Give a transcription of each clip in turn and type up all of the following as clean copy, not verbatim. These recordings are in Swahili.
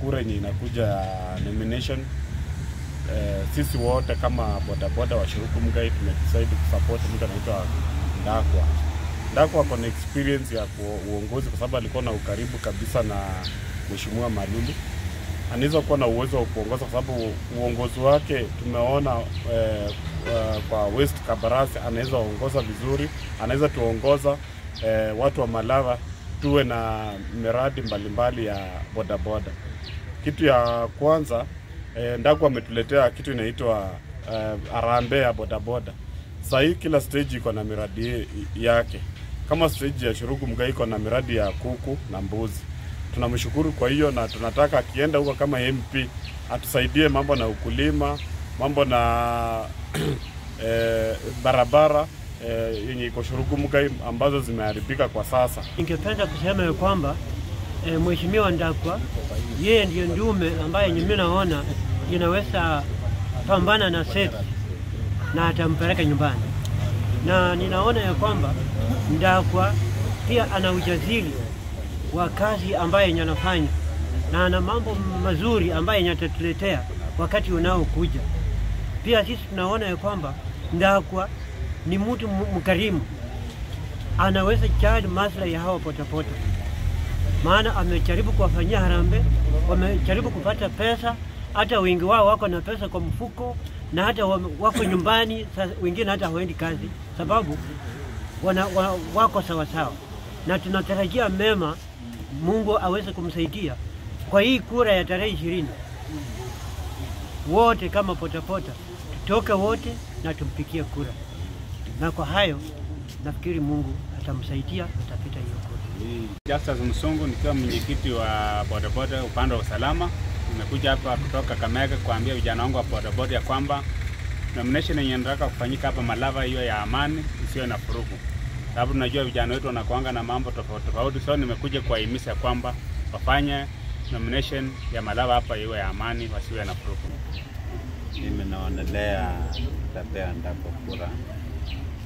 kura yenye inakuja nomination, sisi wote kama bodaboda wa Shirukuru Muigai tumedecide kusupport mtu anaitwa Ndakwa. Ndakwa ako na experience ya uongozi kwa sababu alikuwa na ukaribu kabisa na Mheshimiwa Malulu. Anaweza kuwa na uwezo wa kuongoza kwa sababu uongozi wake tumeona kwa West Kabarasi anaweza ongoza vizuri, anaweza tuongoza watu wa Malava tuwe na miradi mbalimbali ya bodaboda. Kitu ya kwanza, Ndakwa ametuletea kitu inaitwa harambee ya bodaboda. Sasa hii kila stage iko na miradi yake. Kama stage ya Shirukuru Muigai iko na miradi ya kuku na mbuzi. Tunamshukuru kwa hiyo na tunataka akienda huko kama MP atusaidie mambo na ukulima, mambo na barabara yenye iko Shirukuru Muigai ambazo zimeharibika kwa sasa. Ningependa kusema kwamba Mheshimiwa Ndakwa yeye ndiye ndume ambaye mimi naona inaweza pambana na Seth na atampeleka nyumbani. Na ninaona ya kwamba Ndakwa pia ana ujasiri wa kazi ambaye anafanya na ana mambo mazuri ambaye yatatuletea wakati unaokuja. Pia sisi tunaona ya kwamba Ndakwa ni mtu mkarimu, anaweza jali maslahi ya hao potapota. Maana amejaribu kuwafanyia harambee, wamejaribu kupata pesa, hata wengi wao wako na pesa kwa mfuko na hata wako nyumbani, wengine hata hawaendi kazi sababu wako sawa sawa. Na tunatarajia mema Mungu aweze kumsaidia kwa hii kura ya tarehe 20. Wote kama potapota tutoke wote na tumpikie kura. Na kwa hayo nafikiri Mungu atamsaidia, atapita hiyo kura. Justus Musongo nikiwa mwenyekiti wa bodaboda upande wa usalama. Nimekuja hapa kutoka Kakamega kuambia vijana wangu wa bodaboda ya kwamba nomination yenye nataka kufanyika hapa Malava hiyo ya amani, isiwe na furugu. Sababu tunajua vijana wetu wanakuanga na mambo tofauti tofauti. So nimekuja kuwahimiza kwamba wafanye nomination ya Malava hapa iwe ya amani, wasiwe na furugu. Mimi naonelea tapea Ndakwa kura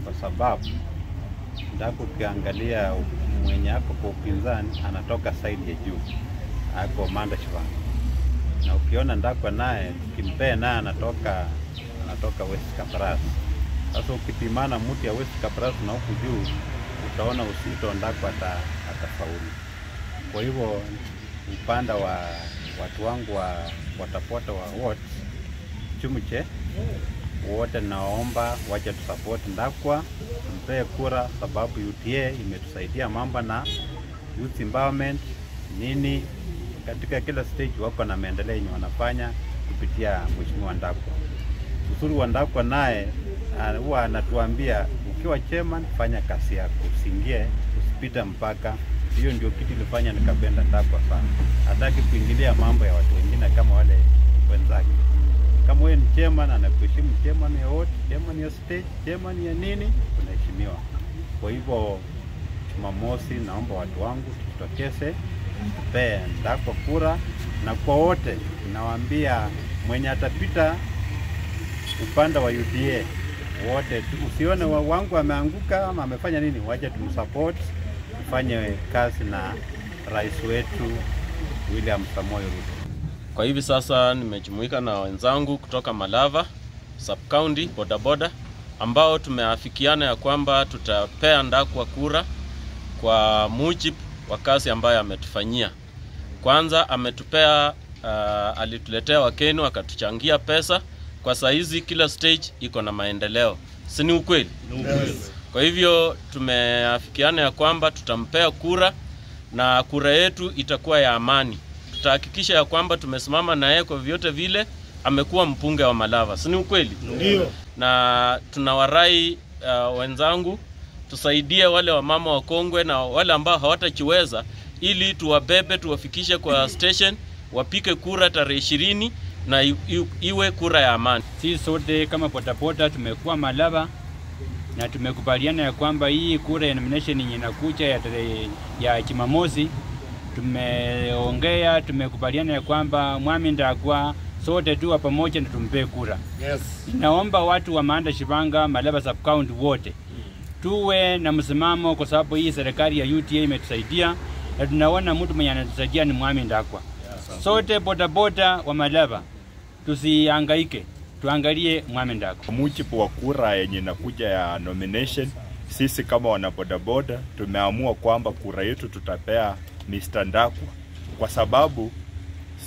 kwa sababu Ndakwa ukiangalia mwenye ako kwa upinzani anatoka side ya juu, ako Manda Shivanga. Na ukiona Ndakwa naye kimpea naye anatoka West Kabarasi. Sasa ukipimana mtu ya West Kabarasi na huku juu utaona usito Ndakwa atafaulu. Kwa hivyo upande wa watu wangu wa watapota wa wote Chumuche wote naomba waje tusupport Ndakwa, mpee kura sababu UTA imetusaidia mambo na youth empowerment nini katika kila stage, wako na maendeleo yenye wanafanya kupitia Mheshimiwa Ndakwa. Uzuri wa Ndakwa naye huwa anatuambia ukiwa chairman fanya kazi yako, usiingie usipita mpaka. Hiyo ndio kitu ilifanya nikapenda Ndakwa sana. Hataki kuingilia mambo ya watu wengine kama wale wenzake. Kama wewe ni chairman anakuheshimu, chairman ya wote, chairman ya stage, chairman ya nini, unaheshimiwa. Kwa hivyo Jumamosi naomba watu wangu tutokeze tupe Ndakwa kura, na kwa wote nawaambia mwenye atapita upande wa UDA wote usione wangu ameanguka ama amefanya nini, waje tumsupport tufanye kazi na rais wetu William Samoei Ruto. Kwa hivi sasa nimejumuika na wenzangu kutoka Malava Sub-County bodaboda ambao tumeafikiana ya kwamba tutapea Ndakwa kura kwa mujibu wa kazi ambayo ametufanyia. Kwanza ametupea alituletea wakeni wakatuchangia pesa. Kwa saizi kila stage iko na maendeleo. Si ni ukweli? Yes. Kwa hivyo tumeafikiana ya kwamba tutampea kura na kura yetu itakuwa ya amani. Tutahakikisha ya kwamba tumesimama na yeye kwa vyote vile amekuwa mpunge wa Malava. Si ni ukweli? Ndio. Na tunawarai wenzangu tusaidie wale wamama wakongwe na wale ambao hawatachiweza ili tuwabebe tuwafikishe kwa station wapike kura tarehe 20 na iwe kura ya amani. Sisi sote kama potapota tumekuwa Malava na tumekubaliana ya kwamba hii kura ya nomination inakuja ya tarehe ya Jumamosi. Tumeongea, tumekubaliana ya kwamba Mwami Ndakwa sote tu pamoja na tumpe kura. Yes. Naomba watu wa Manda Shivanga, Malava Sub-County wote tuwe na msimamo kwa sababu hii serikali ya UTA imetusaidia na tunaona mtu mwenye anatusaidia ni Mwami Ndakwa. sote bodaboda wa Malava tusihangaike, tuangalie Mohamed Ndakwa. Kwa mujibu wa kura yenye inakuja ya nomination, sisi kama wana bodaboda tumeamua kwamba kura yetu tutapea Mr. Ndakwa, kwa sababu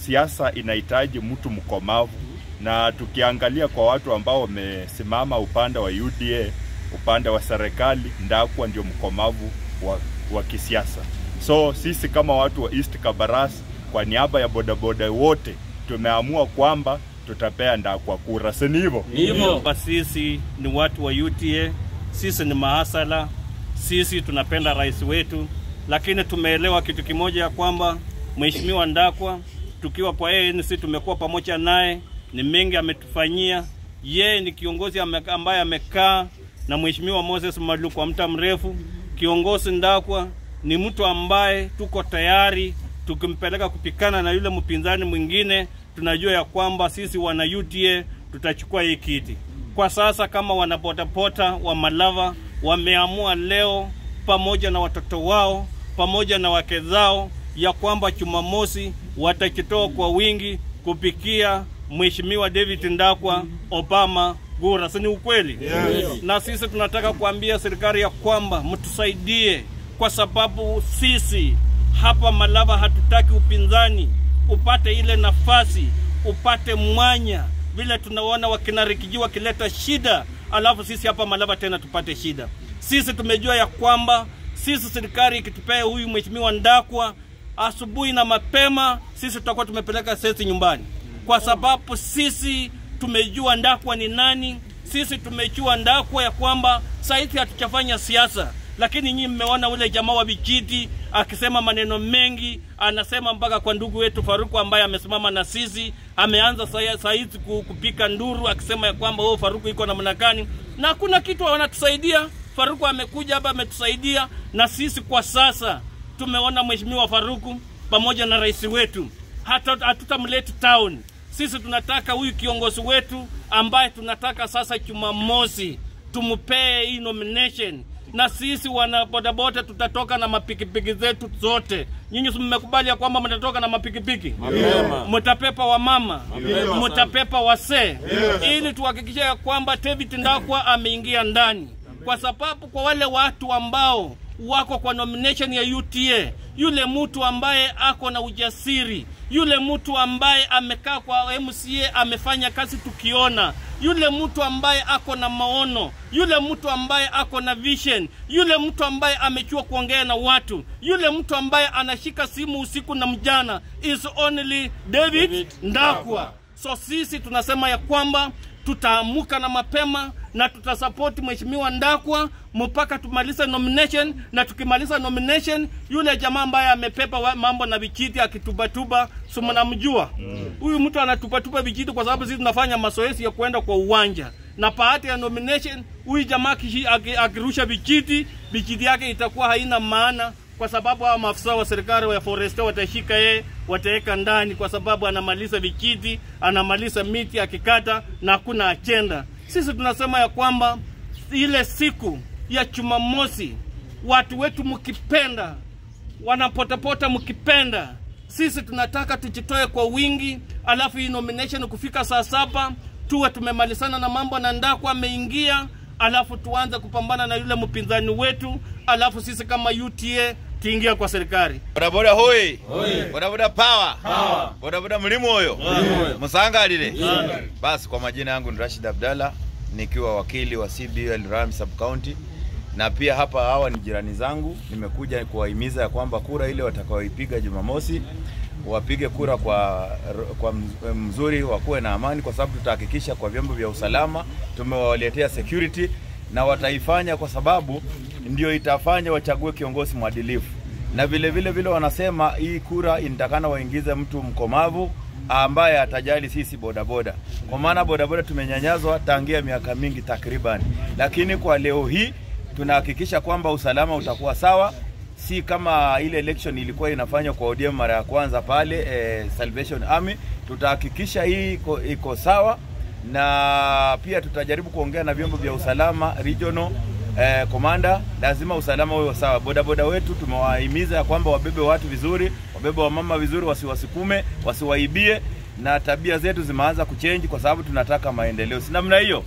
siasa inahitaji mtu mkomavu, na tukiangalia kwa watu ambao wamesimama upande wa UDA, upande wa serikali, Ndakwa ndio mkomavu wa kisiasa. So sisi kama watu wa East Kabaras, kwa niaba ya bodaboda wote, tumeamua kwamba tutapea Ndakwa kura. Si hivyo? Hivyo sisi ni watu wa UTA, sisi ni mahasala, sisi tunapenda rais wetu, lakini tumeelewa kitu kimoja ya kwamba Mheshimiwa Ndakwa tukiwa kwa ANC tumekuwa pamoja naye, ni mengi ametufanyia. Yeye ni kiongozi ambaye amekaa na Mheshimiwa Moses Maluku kwa muda mrefu. Kiongozi Ndakwa ni mtu ambaye tuko tayari tukimpeleka kupikana na yule mpinzani mwingine, tunajua ya kwamba sisi wana UTA tutachukua hii kiti. Kwa sasa kama wanapotapota wa Malava wameamua leo pamoja na watoto wao, pamoja na wake zao, ya kwamba Jumamosi watakitoa kwa wingi kupikia Mheshimiwa David Ndakwa Obama kura. Si ni ukweli? Yes. Na sisi tunataka kuambia serikali ya kwamba mtusaidie, kwa sababu sisi hapa Malava hatutaki upinzani upate ile nafasi, upate mwanya vile tunaona wakinarikijiwa kileta shida, alafu sisi hapa Malava tena tupate shida. Sisi tumejua ya kwamba sisi serikali ikitupea huyu Mheshimiwa Ndakwa asubuhi na mapema, sisi tutakuwa tumepeleka sesi nyumbani, kwa sababu sisi tumejua Ndakwa ni nani. Sisi tumejua Ndakwa ya kwamba saiti hatuchafanya siasa, lakini nyinyi mmeona ule jamaa wa Bichiti akisema maneno mengi, anasema mpaka kwa ndugu wetu Faruku ambaye amesimama na sisi, ameanza saiti kupika nduru akisema ya kwamba Faruku iko namna gani, na hakuna kitu wanatusaidia. Faruku amekuja hapa ametusaidia, na sisi kwa sasa tumeona Mheshimiwa Faruku pamoja na rais wetu hatutamlete town. Sisi tunataka huyu kiongozi wetu ambaye tunataka sasa Jumamosi tumpee hii nomination, na sisi wana bodaboda tutatoka na mapikipiki zetu zote. Nyinyi mmekubali ya kwamba mtatoka na mapikipiki? Mtapepa wa mama, mtapepa wase, ili tuhakikishe ya kwamba David Ndakwa ameingia ndani, kwa sababu kwa wale watu ambao wako kwa nomination ya UTA, yule mtu ambaye ako na ujasiri, yule mtu ambaye amekaa kwa MCA amefanya kazi tukiona, yule mtu ambaye ako na maono, yule mtu ambaye ako na vision, yule mtu ambaye amechua kuongea na watu, yule mtu ambaye anashika simu usiku na mjana, is only David Ndakwa. So sisi tunasema ya kwamba tutaamuka na mapema na tutasupport Mheshimiwa Ndakwa mpaka tumalize nomination, na tukimaliza nomination yule jamaa ambaye amepepa mambo na Bichiti akitubatuba, so mnamjua huyu mtu anatubatuba Bichiti kwa sababu sisi tunafanya mazoezi ya kwenda kwa uwanja, na baada ya nomination huyu jamaa akirusha Bichiti yake itakuwa haina maana, kwa sababu hao maafisa wa serikali wa forestry watashika yeye, wataweka ndani, kwa sababu anamaliza Bichiti, anamaliza miti akikata na hakuna agenda. Sisi tunasema ya kwamba ile siku ya Jumamosi watu wetu mkipenda, wanapotapota mkipenda, sisi tunataka tujitoe kwa wingi, alafu hii nomination kufika saa 7 tuwe tumemalizana na mambo na Ndakwa ameingia, alafu tuanze kupambana na yule mpinzani wetu, alafu sisi kama UTA tuingia kwa serikali. Bodaboda hoi, bodaboda power, bodaboda mlimo hoyo, msangalile. Basi kwa majina yangu ni Rashid Abdalla, nikiwa wakili wa CBL Ram Sub County, na pia hapa hawa ni jirani zangu. Nimekuja kuwahimiza ya kwamba kura ile watakaoipiga Jumamosi wapige kura kwa mzuri, wakuwe na amani, kwa sababu tutahakikisha kwa vyombo vya usalama tumewaletea security, na wataifanya kwa sababu ndio itafanya wachague kiongozi mwadilifu. Na vile wanasema hii kura inatakana waingize mtu mkomavu ambaye atajali sisi bodaboda, kwa maana bodaboda tumenyanyazwa tangia miaka mingi takriban, lakini kwa leo hii tunahakikisha kwamba usalama utakuwa sawa. Si kama ile election ilikuwa inafanywa kwa ODM mara ya kwanza pale Salvation Army. Tutahakikisha hii iko sawa, na pia tutajaribu kuongea na vyombo vya usalama regional commander, lazima usalama uwe sawa. Bodaboda wetu tumewahimiza ya kwamba wabebe watu vizuri, wabebe wamama vizuri, wasiwasukume, wasiwaibie, na tabia zetu zimeanza kuchange kwa sababu tunataka maendeleo. Si namna hiyo?